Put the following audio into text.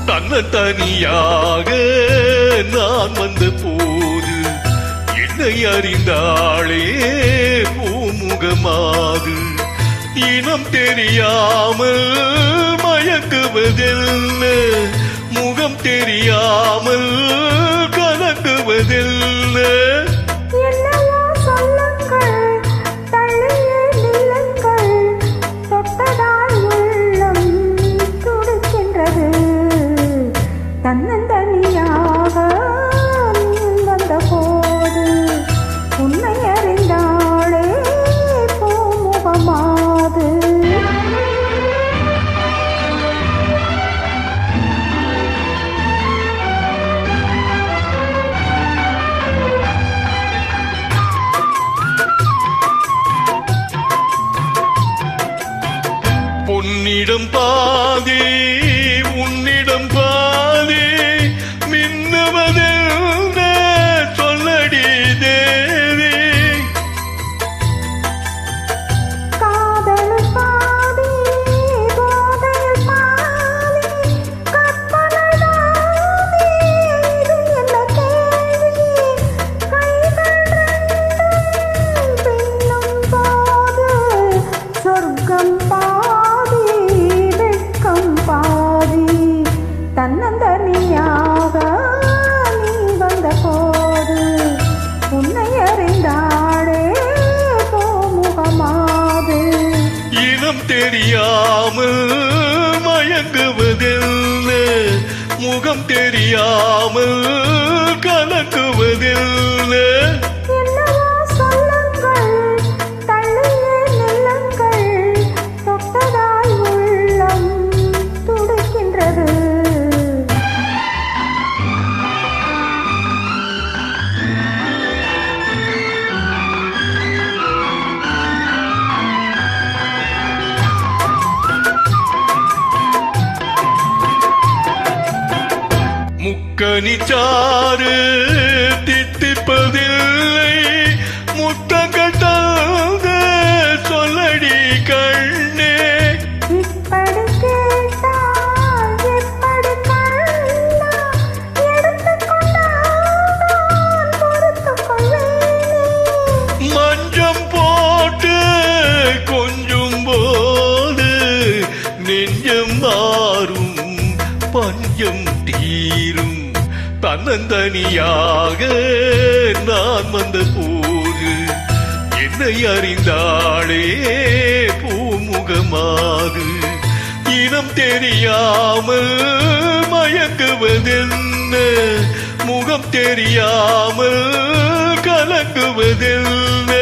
தன்னந்தனியாக நான் வந்த போது என்னை அறிந்தாளே பூமுகமாது இனம் தெரியாமல் மயக்குவதெல்ல முகம் தெரியாமல் கலங்குவதெல்ல தன்னந்தனியாக வந்த போது உன்னை அறிந்தாளே பூமுகமாது பொன்னிடம் பாதி உன்னிடம் பாதி மின்னுவதென்ன சொல்லடி தேவி காதல் பாதி போதல் பாதி கற்பனை இது என்ன கேள்வி கைகள் பின்னும் போது சொர்க்கம் பாதி வெட்கம் பாதி தன்னந்தனியாக நீ வந்த போது உன்னை அறிந்தாளே பூமுகமாது இனம் தெரியாமல் மயங்குவதெல்ல முகம் தெரியாமல் கலங்குவதெல்ல என்னவோ சொல்லுங்கள் தள்ளியே நில்லுங்கள் தொட்டதாய் உள்ளம் துடிக்கின்றது முக்கனிச்சாறு தித்திப்பதில்லை முத்தங்கள் தந்த சொல்லடி கண்ணே இப்படி கேட்டால் எப்படி கண்ணா எடுத்துக்கொண்டால் பொறுத்துக் கொள்வேனே மஞ்சம் போட்டு கொஞ்சும் போது நெஞ்சம் மாறும் பஞ்சம் தீரும் தன்னந்தனியாக நான் வந்த போது என்னை அறிந்தாளே பூமுகமாது இனம் தெரியாமல் மயங்குவதென்ன முகம் தெரியாமல் கலங்குவதென்ன